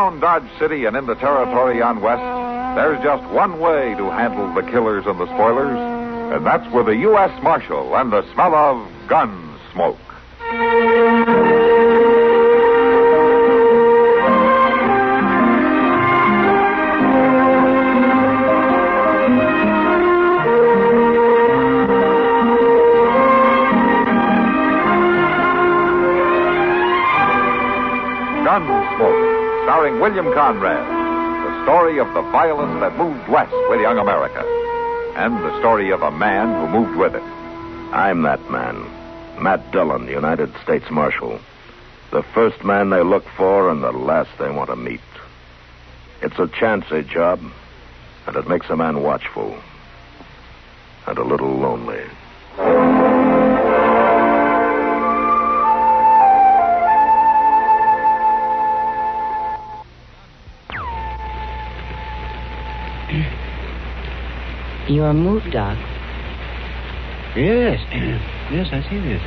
Around Dodge City and in the territory on west, there's just one way to handle the killers and the spoilers, and that's with a U.S. Marshal and the smell of Gunsmoke. Gunsmoke, starring William Conrad, the story of the violence that moved west with young America, and the story of a man who moved with it. I'm that man, Matt Dillon, United States Marshal. The first man they look for and the last they want to meet. It's a chancy job, and it makes a man watchful and a little lonely. Your move, Doc. Yes. Yes, I see this.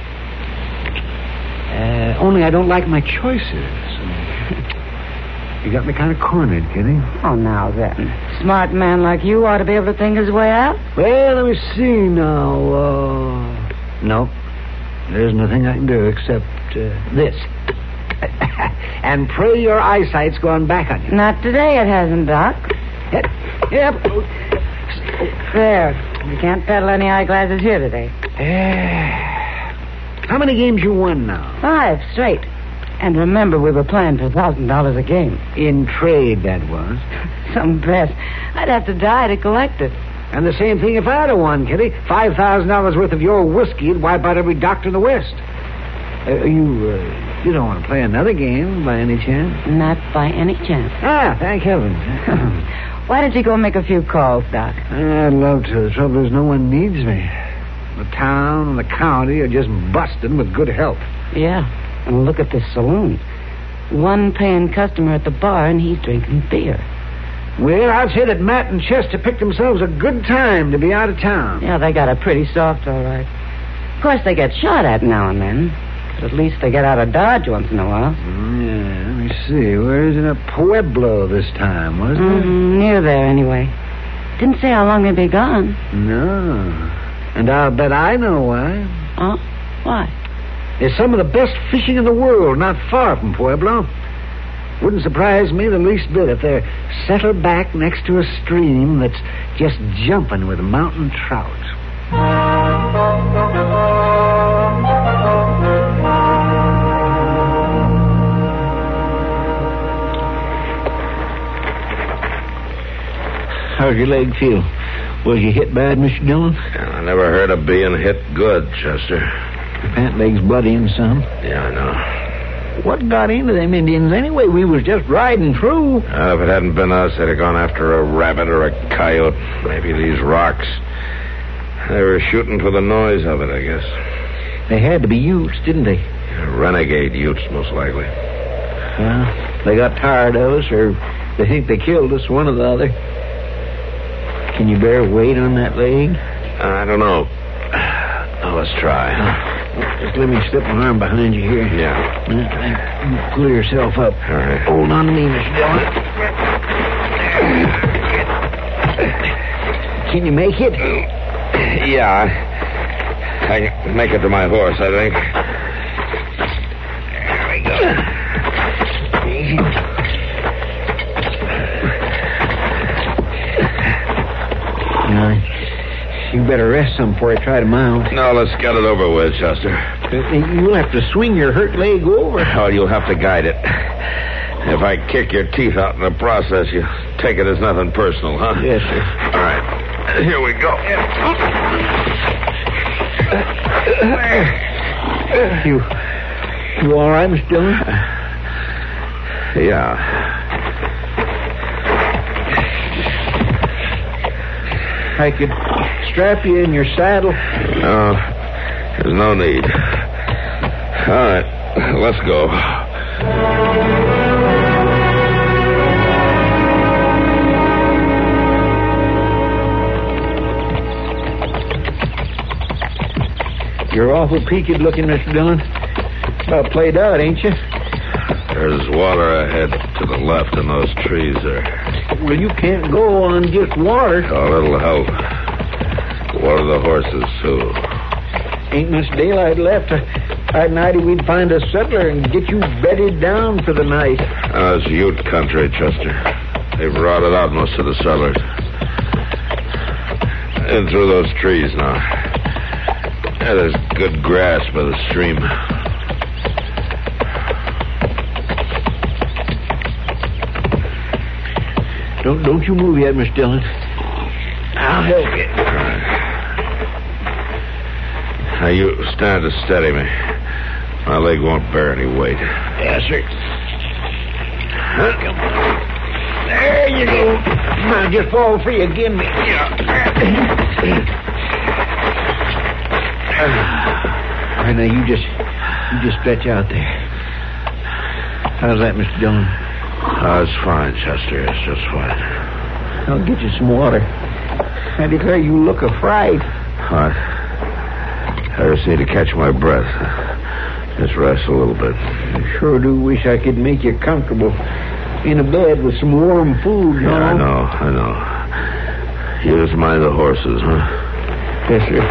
Only I don't like my choices. You got me kind of cornered, Kitty. Oh, now then. Smart man like you ought to be able to think his way out. Well, let me see now. No. There isn't a thing I can do except this. And pray your eyesight's gone back on you. Not today it hasn't, Doc. Yep. There. You can't peddle any eyeglasses here today. How many games you won now? 5 straight. And remember, we were playing for $1,000 a game. In trade, that was. Some bet. I'd have to die to collect it. And the same thing if I'd have won, Kitty. $5,000 worth of your whiskey would wipe out every doctor in the West. You don't want to play another game by any chance? Not by any chance. Ah, thank heavens. Why don't you go make a few calls, Doc? I'd love to. The trouble is no one needs me. The town and the county are just busting with good help. Yeah, and look at this saloon. One paying customer at the bar, and he's drinking beer. Well, I'd say that Matt and Chester picked themselves a good time to be out of town. Yeah, they got it pretty soft, all right. Of course, they get shot at now and then. But at least they get out of Dodge once in a while. Yeah, let me see. Where is it? A Pueblo this time, wasn't it? Near there, anyway. Didn't say how long they'd be gone. No. And I'll bet I know why. Oh? Why? There's some of the best fishing in the world not far from Pueblo. Wouldn't surprise me the least bit if they're settled back next to a stream that's just jumping with mountain trout. How's your leg feel? Was you hit bad, Mr. Dillon? I never heard of being hit good, Chester. Your pant leg's bloodying some. Yeah, I know. What got into them Indians anyway? We was just riding through. If it hadn't been us, they'd have gone after a rabbit or a coyote. Maybe these rocks. They were shooting for the noise of it, I guess. They had to be Utes, didn't they? Renegade Utes, most likely. Well, they got tired of us, or they think they killed us, one or the other. Can you bear weight on that leg? I don't know. Oh, let's try. Just let me slip my arm behind you here. Yeah. Pull yourself up. All right. Hold on to me, Mr. Dillon. Can you make it? Yeah. I can make it to my horse, I think. There we go. You better rest some before I try to mount. No, let's get it over with, Chester. You'll have to swing your hurt leg over. Oh, you'll have to guide it. If I kick your teeth out in the process, you take it as nothing personal, huh? Yes, sir. All right. Here we go. You all right, Mr. Dillon? Yeah. I could strap you in your saddle. No, there's no need. All right, let's go. You're awful peaked looking, Mr. Dillon. About played out, ain't you? There's water ahead to the left in those trees there. Well, you can't go on just water. Oh, it'll help. Water the horses, too. Ain't much daylight left. I'd nighty we'd find a settler and get you bedded down for the night. It's Ute country, Chester. They've rotted out most of the settlers. In through those trees now. Yeah, there's good grass by the stream. Don't you move yet, Miss Dillon. I'll help you. All right. Now, you stand to steady me. My leg won't bear any weight. Yes, sir. Come on. There you go. Now, just fall free again. Now, you just stretch out there. How's that, Mr. Dillon? Oh, it's fine, Chester. It's just fine. I'll get you some water. I declare you look a-fright. What? I just need to catch my breath. Just rest a little bit. I sure do wish I could make you comfortable in a bed with some warm food, you know. I know. You just mind the horses, huh? Yes, sir.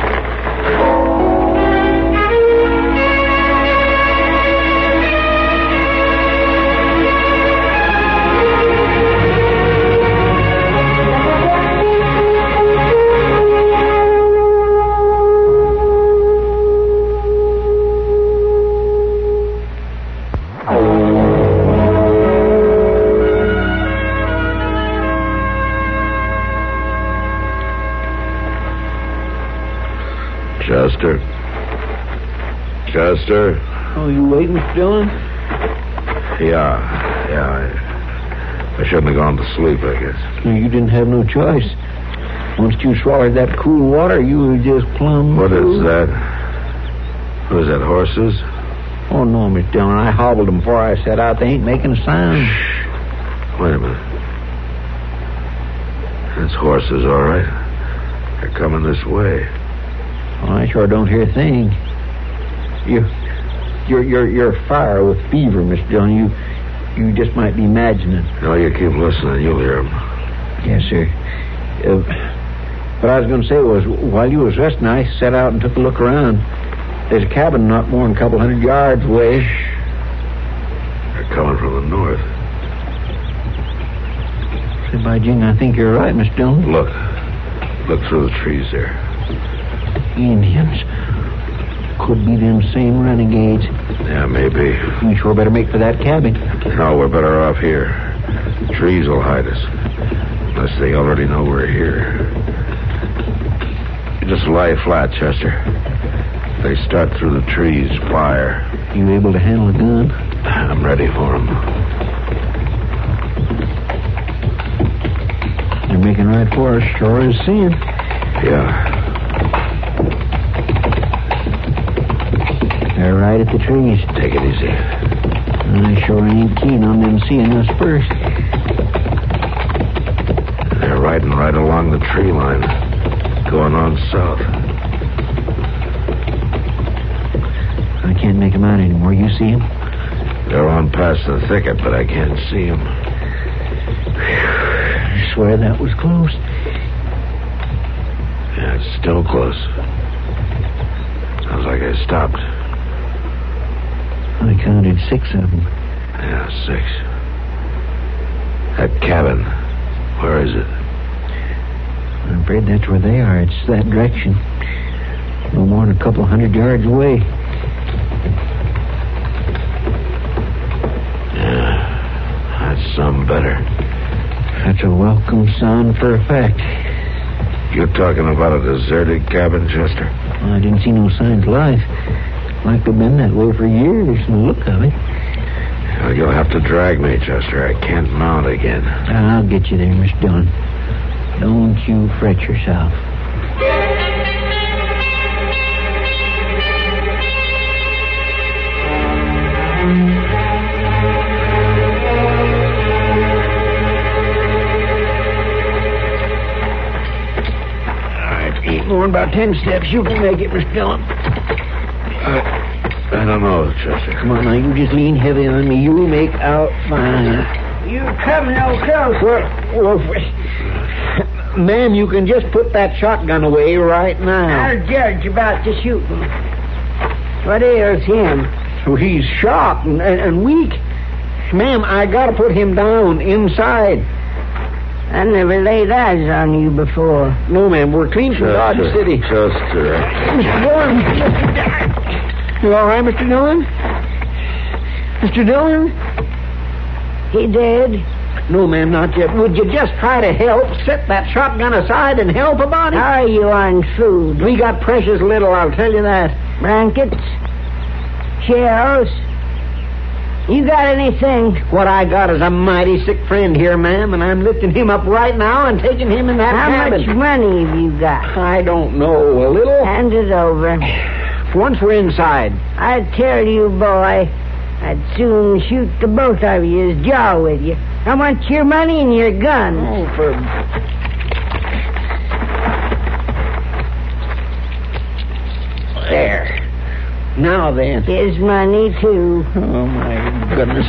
Chester? Oh, you waiting, Mr. Dillon? Yeah. I shouldn't have gone to sleep, I guess. You didn't have no choice. Once you swallowed that cool water, you were just plumb... What is that? What is that, horses? Oh, no, Mr. Dillon. I hobbled them before I set out. They ain't making a sound. Shh. Wait a minute. That's horses, all right. They're coming this way. Oh, I sure don't hear a thing. You're afire with fever, Mr. Dillon. You just might be imagining. No, you keep listening. You'll hear them. Yes, sir. What I was going to say was, while you was resting, I set out and took a look around. There's a cabin not more than a couple hundred yards away. They're coming from the north. Say, by jing, I think you're right, Mr. Dillon. Look through the trees there. Indians. Could be them same renegades. Yeah, maybe. We sure better make for that cabin. No, we're better off here. The trees will hide us. Unless they already know we're here. You just lie flat, Chester. If they start through the trees, fire. You able to handle a gun? I'm ready for them. They're making right for us, sure as sin. Yeah. They're right at the trees. Take it easy. I sure ain't keen on them seeing us first. They're riding right along the tree line, going on south. I can't make them out anymore. You see them? They're on past the thicket, but I can't see them. I swear that was close. Yeah, it's still close. Sounds like I stopped. I counted 6 of them. Yeah, 6. That cabin, where is it? I'm afraid that's where they are. It's that direction. No more than a couple hundred yards away. Yeah, that's some better. That's a welcome sound for a fact. You're talking about a deserted cabin, Chester? Well, I didn't see no signs of life. Like they've been that way for years, from the look of it. Well, you'll have to drag me, Chester. I can't mount again. I'll get you there, Miss Dillon. Don't you fret yourself. All right, ain't more than about 10 steps. You can make it, Miss Dillon. I don't know, Chester. Come on, now, you just lean heavy on me. You'll make out fine. You come no closer. Well, ma'am, you can just put that shotgun away right now. I'll judge about the shooting. What ails him? Oh, he's shot and weak. Ma'am, I gotta put him down inside. I never laid eyes on you before. No, ma'am, we're clean from Dodge City. Chester. Mr. Dillon. You all right, Mr. Dillon? Mr. Dillon? He dead? No, ma'am, not yet. Would you just try to help? Set that shotgun aside and help about it? How are you on food? We got precious little, I'll tell you that. Blankets? Shells? You got anything? What I got is a mighty sick friend here, ma'am, and I'm lifting him up right now and taking him in that cabin. How much money have you got? I don't know. A little? Hand it over. Once we're inside. I tell you, boy, I'd soon shoot the both of you's jaw with you. I want your money and your guns. Oh, for... There. Now then. His money, too. Oh, my goodness.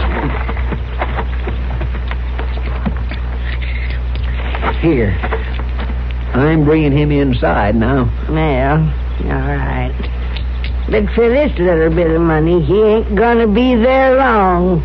Here. I'm bringing him inside now. Well, all right. But for this little bit of money, he ain't gonna be there long.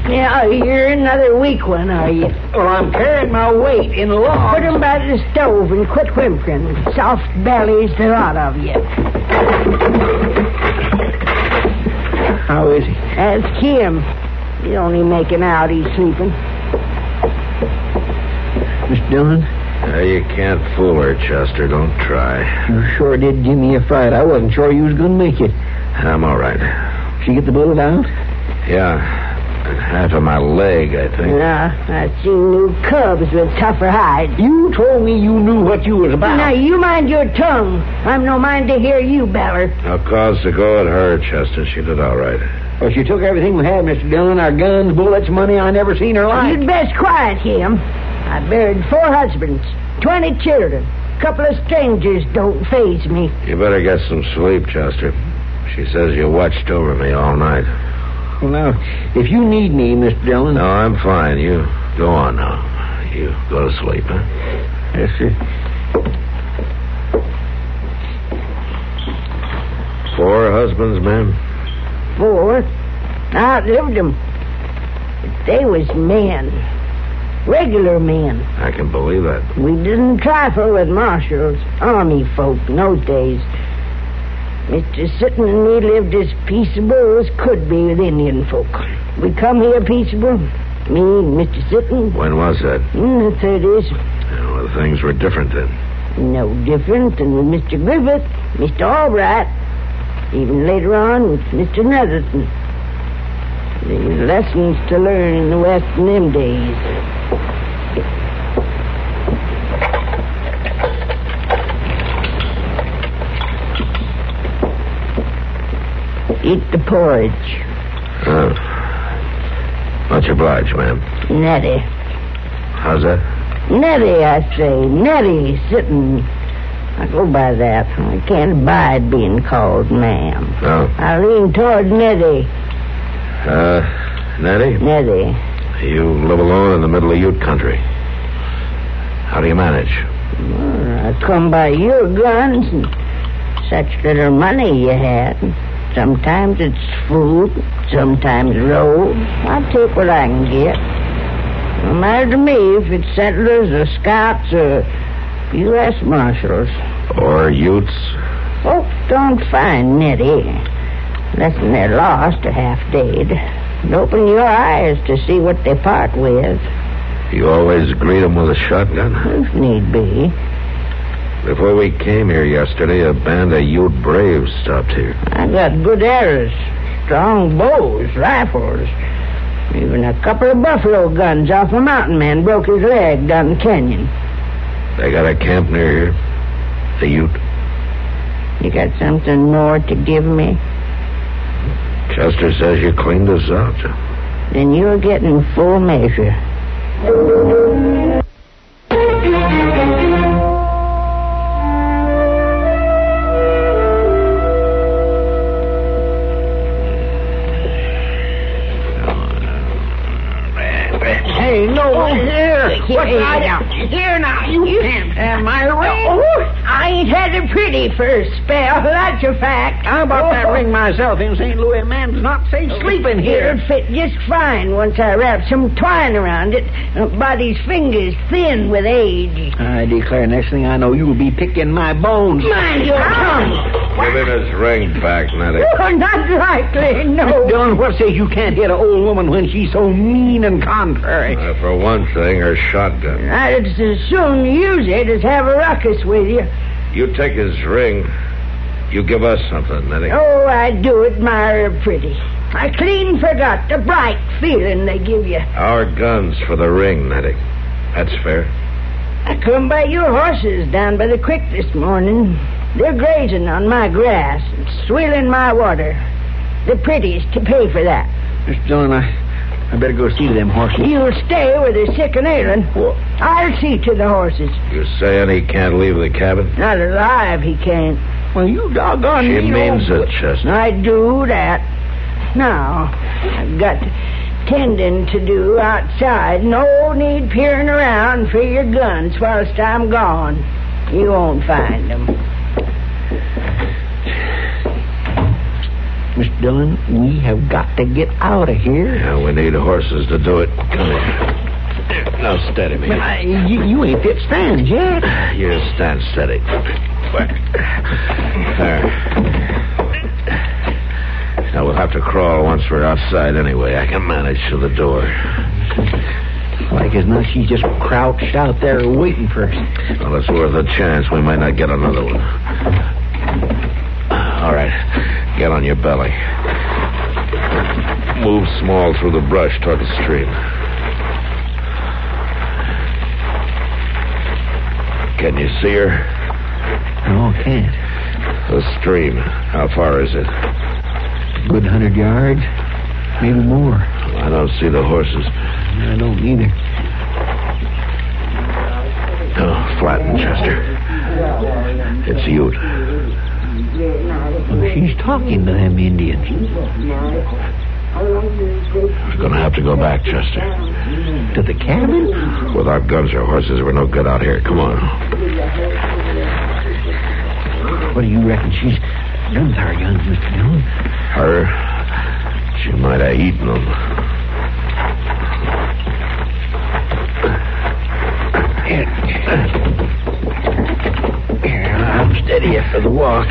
Now, you're another weak one, are you? Well, I'm carrying my weight in the log. Put 'em by the stove and quit whimpering. Soft bellies, the lot of you. How is he? Ask him. He's only making out he's sleeping. Miss Dillon? You can't fool her, Chester. Don't try. You sure did give me a fright. I wasn't sure you was going to make it. I'm all right. She get the bullet out? Yeah. Half of my leg, I think. Yeah, I've seen new cubs with tougher hides. You told me you knew what you was about. Now, you mind your tongue. I'm no mind to hear you, Beller. No cause to go at her, Chester. She did all right. Well, she took everything we had, Mr. Dillon. Our guns, bullets, money. I never seen her like. You'd best quiet him. I buried 4 husbands, 20 children. A couple of strangers don't faze me. You better get some sleep, Chester. She says you watched over me all night. Well, now, if you need me, Mr. Dillon... No, I'm fine. You go on now. You go to sleep, huh? Yes, sir. 4 husbands, ma'am? 4. I outlived them. But they was men. Regular men. I can believe that. We didn't trifle with marshals, army folk in those days. Mr. Sitton and me lived as peaceable as could be with Indian folk. We come here peaceable, me and Mr. Sitton. When was that? In the 30s. Well, things were different then. No different than with Mr. Griffith, Mr. Albright, even later on with Mr. Netherton. There's lessons to learn in the West in them days. Eat the porridge. Oh. Much obliged, ma'am. Nettie. How's that? Nettie, I say. Nettie, Sitton. I go by that. I can't abide being called ma'am. No. I lean toward Nettie. Nettie? Nettie. You live alone in the middle of Ute country. How do you manage? Well, I come by your guns and such little money you had. Sometimes it's food, sometimes rolls. I take what I can get. No matter to me if it's settlers or scouts or U.S. Marshals. Or Utes? Folks don't find Nettie unless they're lost or half dead. And open your eyes to see what they part with. You always greet them with a shotgun? If need be. Before we came here yesterday, a band of Ute braves stopped here. I got good arrows, strong bows, rifles. Even a couple of buffalo guns off a mountain man broke his leg down the canyon. They got a camp near here? The Ute? You got something more to give me? Chester says you cleaned us out. Then you're getting full measure. Hey, no, here. What's that? Here now, you can't have my ring. Oh, I ain't had it pretty for a spell. That's a fact. How about that ring myself in St. Louis? Man's not safe sleeping here. It'll fit just fine once I wrap some twine around it. Body's fingers thin with age. I declare, next thing I know, you'll be picking my bones. Mind your tongue. Give him his ring back, Nettie. Oh, not likely, no. Dillon, what says you can't hit an old woman when she's so mean and contrary? For one thing, her shotgun. I'd as soon use it as have a ruckus with you. You take his ring. You give us something, Nettie. Oh, I do admire her pretty. I clean forgot the bright feeling they give you. Our guns for the ring, Nettie. That's fair. I come by your horses down by the creek this morning. They're grazing on my grass and swilling my water. The prettiest to pay for that. Mr. Dillon, I better go see to them horses. You'll stay where they're sick and ailing. I'll see to the horses. You saying he can't leave the cabin? Not alive, he can't. Well, you doggone She me. means it, Chester. I do that. Now, I've got tending to do outside. No need peering around for your guns whilst I'm gone. You won't find them. Mr. Dillon, we have got to get out of here. Yeah, we need horses to do it. Come here. Now, steady me. You ain't fit stands yet. You stand steady. There. Now, we'll have to crawl once we're outside anyway. I can manage to the door. Like as not, she's just crouched out there waiting for us. Well, it's worth a chance. We might not get another one. All right. Get on your belly. Move small through the brush toward the stream. Can you see her? No, can't. The stream. How far is it? A good 100 yards. Maybe more. I don't see the horses. I don't either. Oh, flatten, Chester. It's Ute. Well, she's talking to them Indians. We're going to have to go back, Chester. To the cabin? With our guns or horses, we're no good out here. Come on. What do you reckon? She's done with our guns, Mr. Dillon? Her? She might have eaten them. Here, I'm steady after the walk.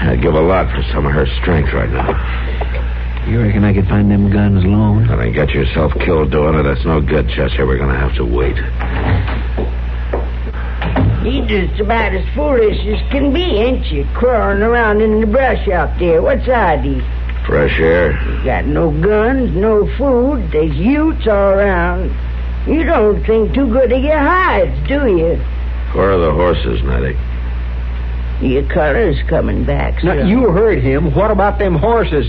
I'd give a lot for some of her strength right now. You reckon I could find them guns alone? And then get yourself killed doing it. That's no good, Chester. We're going to have to wait. You're just about as foolish as can be, ain't you? Crawling around in the brush out there. What's ID? Fresh air. You got no guns, no food. There's Utes all around. You don't think too good of your hides, do you? Where are the horses, Nettie? Your color's coming back, Now, son. you heard him. What about them horses?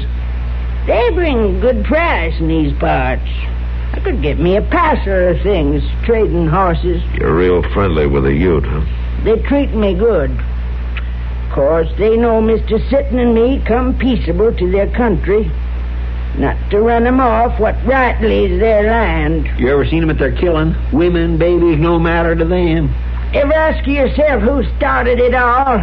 They bring good price in these parts. I could get me a passer of things trading horses. You're real friendly with the Ute, huh? They treat me good. Of course, they know Mr. Sitton and me come peaceable to their country. Not to run them off what rightly is their land. You ever seen them at their killing? Women, babies, no matter to them. Ever ask yourself who started it all?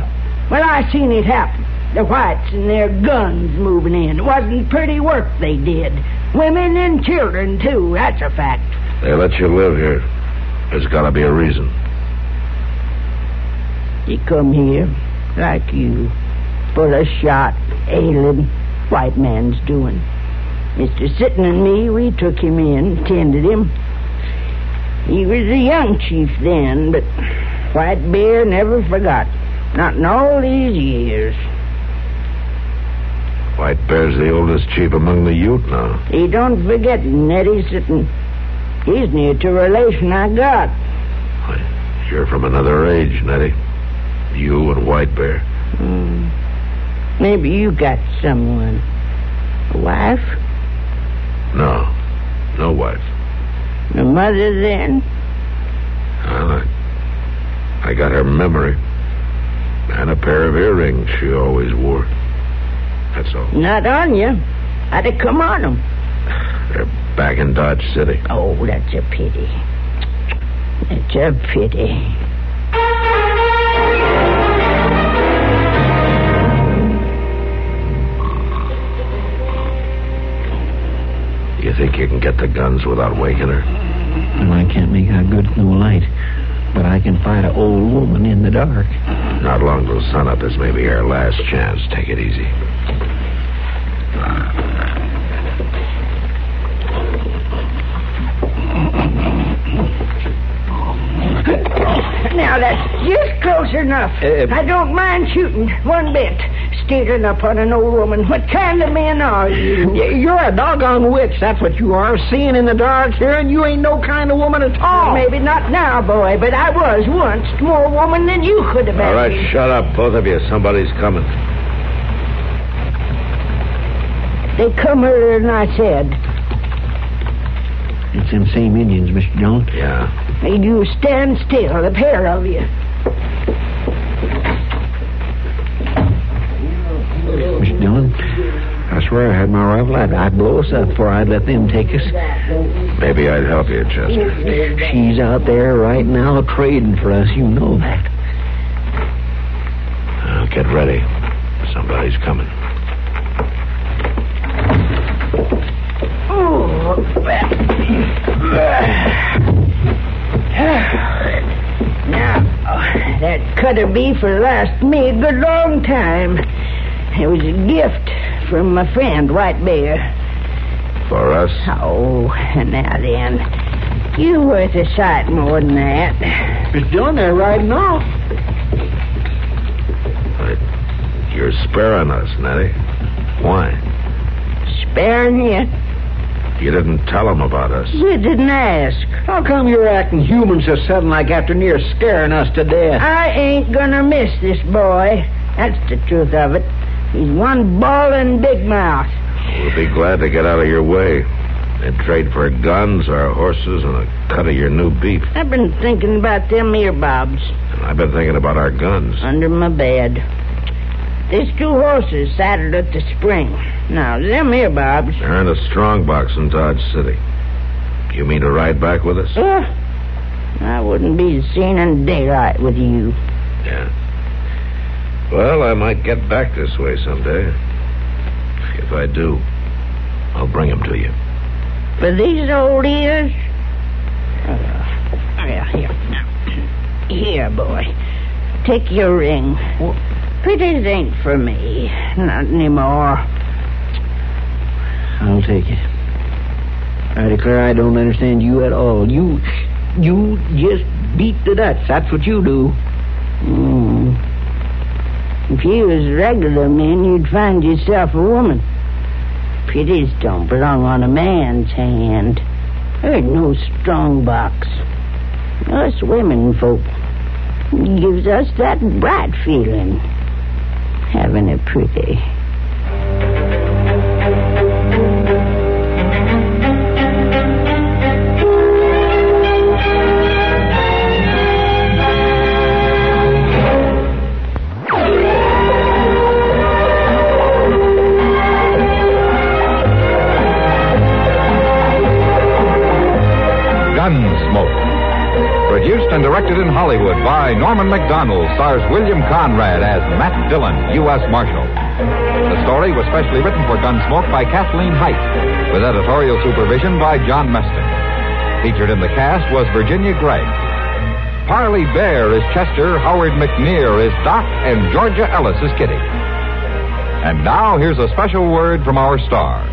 Well, I seen it happen. The whites and their guns moving in. It wasn't pretty work they did. Women and children, too. That's a fact. They let you live here. There's got to be a reason. He come here, like you, full of shot, ailing, white man's doing. Mr. Sitton and me, we took him in, tended him. He was a young chief then, but White Bear never forgot. Not in all these years. White Bear's the oldest chief among the Ute now. He don't forget Nettie Sitton. He's near to a relation I got. You're from another age, Nettie. You and White Bear. Maybe you got someone. A wife? No wife. A mother, then? Well, I got her memory. And a pair of earrings she always wore. That's all. Not on you. How'd it come on them? They're back in Dodge City. Oh, that's a pity. It's a pity. You think you can get the guns without waking her? Well, I can't make out good with no light. But I can find an old woman in the dark. Not long till sunup. This may be our last chance. Take it easy. Now, that's just close enough. I don't mind shooting one bit. Stealing up on an old woman. What kind of man are you? You're a doggone witch, that's what you are. Seeing in the dark, hearing, you ain't no kind of woman at all. Maybe not now, boy, but I was once. More woman than you could have been. All right, shut up, both of you. Somebody's coming. They come earlier than I said. It's them same Indians, Mr. Dillon. Yeah. Hey, you stand still, the pair of you. Mr. Dillon, I swear I had my rifle. I'd blow us up before I'd let them take us. Maybe I'd help you, Chester. She's out there right now trading for us. You know that. Get ready. Somebody's coming. Now, that cut of beef will last me a good long time. It was a gift from my friend, White Bear. For us? Oh, now then. You're worth a sight more than that. Mr. Dillon, they're riding off. You're sparing us, Nettie. Why? Sparing you? You didn't tell them about us. You didn't ask. How come you're acting human so sudden like after near scaring us to death? I ain't gonna miss this boy. That's the truth of it. He's one ballin' big mouth. We'll be glad to get out of your way and trade for guns, our horses, and a cut of your new beef. I've been thinking about them earbobs. And I've been thinking about our guns. Under my bed. There's 2 horses saddled at the spring. Now, them earbobs... They're in a strong box in Dodge City. You mean to ride back with us? I wouldn't be seen in daylight with you. Yeah. Well, I might get back this way someday. If I do, I'll bring them to you. For these old ears? Here. Here, boy. Take your ring. Pretties ain't for me. Not anymore. I'll take it. I declare I don't understand you at all. You just beat the Dutch. That's what you do. If you was regular men, you'd find yourself a woman. Pretties don't belong on a man's hand. There ain't no strong box. Us women folk gives us that bright feeling. Having a pretty. Gunsmoke. Produced and directed in Hollywood by Norman MacDonnell, stars William Conrad as Matt Dillon, U.S. Marshal. The story was specially written for Gunsmoke by Kathleen Height, with editorial supervision by John Meston. Featured in the cast was Virginia Gregg. Parley Baer is Chester, Howard McNear is Doc, and Georgia Ellis is Kitty. And now here's a special word from our star.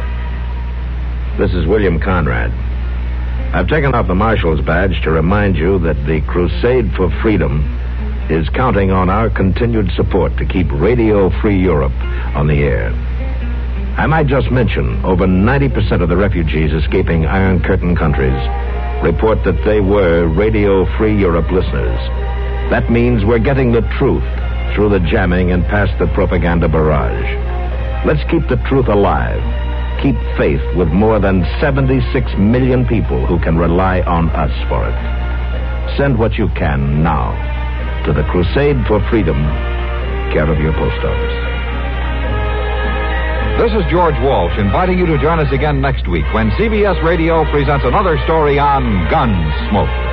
This is William Conrad. I've taken off the Marshal's badge to remind you that the crusade for freedom is counting on our continued support to keep Radio Free Europe on the air. I might just mention over 90% of the refugees escaping Iron Curtain countries report that they were Radio Free Europe listeners. That means we're getting the truth through the jamming and past the propaganda barrage. Let's keep the truth alive. Keep faith with more than 76 million people who can rely on us for it. Send what you can now to the Crusade for Freedom, care of your post office. This is George Walsh inviting you to join us again next week when CBS Radio presents another story on Gunsmoke.